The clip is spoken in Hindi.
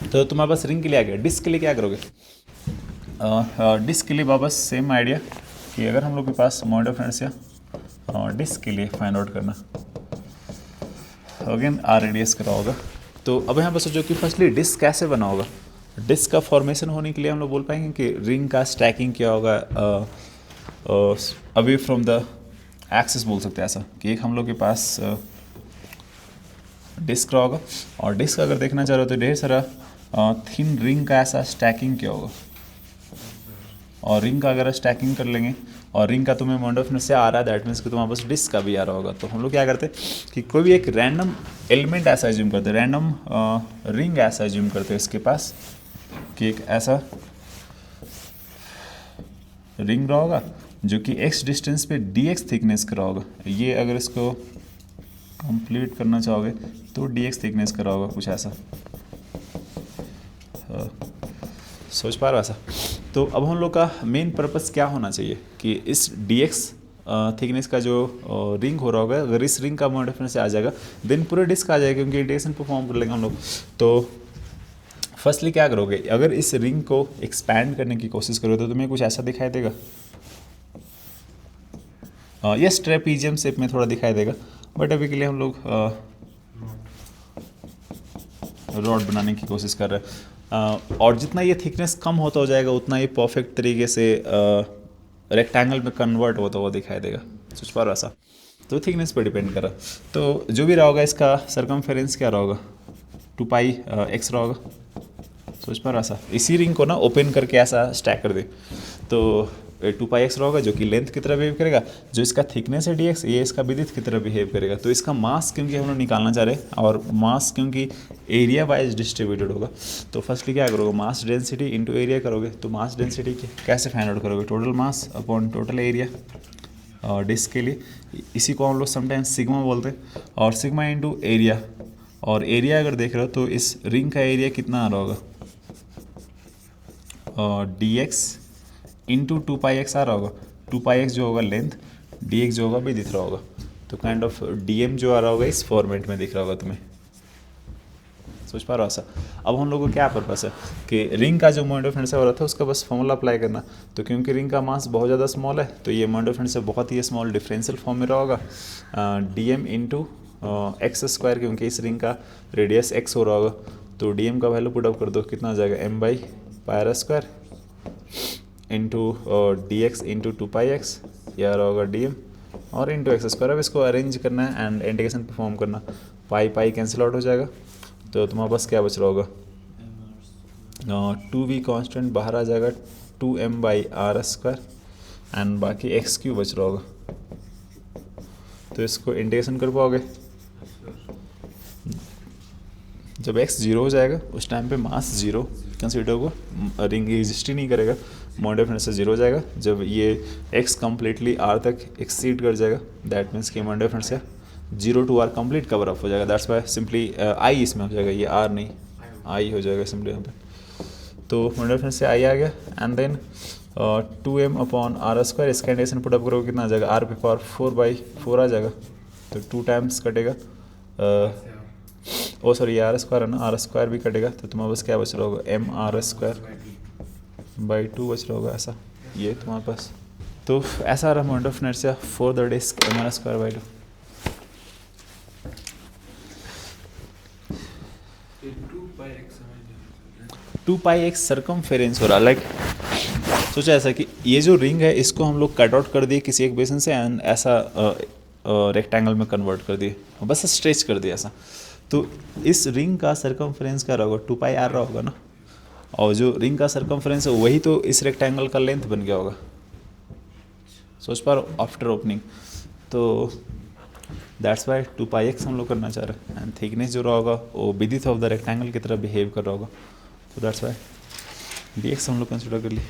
तो तुम्हारे पास रिंग के लिए आ गया। डिस्क के लिए क्या करोगे? डिस्क के लिए वापस सेम आइडिया कि अगर हम लोग के पास मोमेंट ऑफ इनर्शिया डिस्क के लिए फाइंड आउट करना, अगेन आर रेडियस करा होगा। तो अब यहाँ पर सोचो कि फर्स्टली डिस्क कैसे बना होगा। डिस्क का फॉर्मेशन होने के लिए हम लोग बोल पाएंगे कि रिंग का स्टैकिंग क्या होगा अवे फ्रॉम द एक्सिस, बोल सकते हैं ऐसा कि एक हम लोग के पास डिस्क रहा होगा और डिस्क अगर देखना चाह रहे हो तो ढेर सारा थिन रिंग का ऐसा स्टैकिंग क्या होगा, और रिंग का अगर स्टैकिंग कर लेंगे और रिंग का तुम्हें मोमेंट ऑफ इनर्शिया आ रहा है, दैट मीन्स कि तुम्हारे पास डिस्क का भी आ रहा होगा। तो हम लोग क्या करते हैं कि कोई भी एक रैंडम एलिमेंट ऐसा एज्यूम करते हैं, रैंडम रिंग ऐसा एज्यूम करते हैं इसके पास कि एक ऐसा रिंग रहा होगा जो कि x डिस्टेंस पे dx थिकनेस का रहा होगा। ये अगर इसको कंप्लीट करना चाहोगे तो dx थिकनेस का रहा होगा कुछ ऐसा, सोच पा रहा ऐसा। तो अब हम लोग का मेन पर्पस क्या होना चाहिए कि इस dx थिकनेस का जो रिंग हो रहा होगा, अगर इस रिंग का मोमेंट ऑफ इनर्शिया आ जाएगा देन पूरे डिस्क आ जाएगा, क्योंकि इंटीग्रेशन परफॉर्म कर लेंगे हम लोग। तो फर्स्टली क्या करोगे, अगर इस रिंग को एक्सपैंड करने की कोशिश करोगे तो तुम्हें कुछ ऐसा दिखाई देगा। यस, ट्रेपीजियम शेप में थोड़ा दिखाई देगा, बट अभी के लिए हम लोग रॉड बनाने की कोशिश कर रहे हैं। और जितना ये थिकनेस कम होता हो जाएगा उतना ये परफेक्ट तरीके से रेक्टेंगल में कन्वर्ट होता हुआ दिखाई देगा। सोच पा रहा ऐसा। तो थिकनेस पर डिपेंड कर रहा है। तो जो भी रहा होगा इसका सरकमफेरेंस क्या रहा होगा, 2πx रहा होगा। सोच पा रहा ऐसा। इसी रिंग को ना ओपन करके ऐसा स्टैक कर दे तो 2πx रहा होगा जो कि लेंथ की तरह बिहेव करेगा, जो इसका थिकनेस है dx ये इसका विड्थ की तरह बिहेव करेगा। तो इसका मास क्योंकि हम लोग निकालना चाह रहे हैं और मास क्योंकि एरिया वाइज डिस्ट्रीब्यूटेड होगा, तो फर्स्टली क्या करोगे, मास डेंसिटी इंटू एरिया करोगे। तो मास डेंसिटी कैसे फाइंड आउट करोगे, total mass upon total area. और डिस्क के लिए इसी को हम लोग समटाइम्स सिग्मा बोलते हैं, और सिग्मा इंटू एरिया। और एरिया अगर देख रहे हो तो इस रिंग का एरिया कितना आ रहा होगा, dx इंटू 2πx आ रहा होगा। 2πx जो होगा लेंथ, dx जो होगा भी दिख रहा होगा। तो काइंड ऑफ dm जो आ रहा होगा इस फॉर्मेट में दिख रहा होगा तुम्हें। सोच पा रहा हो सा। अब हम लोगों को क्या पर्पस है कि रिंग का जो मोमेंट ऑफ इनर्शिया हो रहा था उसका बस फॉर्मूला अप्लाई करना। तो क्योंकि रिंग का मास बहुत ज़्यादा स्मॉल है तो ये मोमेंट ऑफ इनर्शिया बहुत ही स्मॉल डिफरेंशियल फॉर्म में रहा होगा, dm इंटू एक्स स्क्वायर, क्योंकि इस रिंग का रेडियस x हो रहा होगा। तो dm का वैल्यू पुट अप कर दो, कितना आ जाएगा, m/πr² into dx into 2πx, यह रहा होगा dm, और इंटू एक्स स्क्वायर। अब इसको अरेंज करना है एंड इंटीग्रेशन परफॉर्म करना। पाई कैंसिल आउट हो जाएगा, तो तुम्हारे पास क्या बच रहा होगा, 2v कांस्टेंट बाहर आ जाएगा, 2m/r² एंड बाकी x³ बच रहा होगा। तो इसको इंटीग्रेशन कर पाओगे, जब x 0 हो जाएगा उस टाइम पे मास 0 कंसीडर होगा, रिंग एग्जिस्ट ही नहीं करेगा, मोमेंट ऑफ इनर्शिया 0 हो जाएगा। जब ये x कम्प्लीटली r तक एक्सीड कर जाएगा दैट मीन्स कि moment of inertia 0 to r complete cover up हो जाएगा। दैट्स वाई सिंपली i इसमें हो जाएगा, ये r नहीं i हो जाएगा सिंपली यहाँ पे। तो मोमेंट ऑफ इनर्शिया i आ गया एंड देन 2m/r², इसका इंटीग्रेशन पुट अप करोगे कितना आ जाएगा, r पे पावर 4/4 आ जाएगा। तो 2 टाइम्स कटेगा, ओ सॉरी ये r² है ना, r² भी कटेगा। तो तुम्हारे पास क्या बच रहा होगा, m/r²/2 बच रहा होगा ऐसा, ये तुम्हारे पास। तो ऐसा रहा moment of inertia for the disc m/r²/2। 2πx circumference हो रहा, लाइक सोचा ऐसा कि ये जो रिंग है इसको हम लोग कट आउट कर दिए किसी एक बेसन से एंड ऐसा रेक्टेंगल में कन्वर्ट कर दिए, बस स्ट्रेच कर दिया ऐसा। तो इस रिंग का सरकमफेरेंस क्या रहा होगा, 2πr रहा होगा ना, और जो रिंग का सरकमफेरेंस है वही तो इस रेक्टेंगल का लेंथ बन गया होगा। सोच पा रहे हो आफ्टर ओपनिंग। तो दैट्स वाई 2πx हम लोग करना चाह रहे हैं एंड थिकनेस जो रहा होगा वो विड्थ ऑफ द रेक्टेंगल की तरह बिहेव कर रहा होगा। तो दैट्स वाई dx हम लोग कंसिडर कर लिए।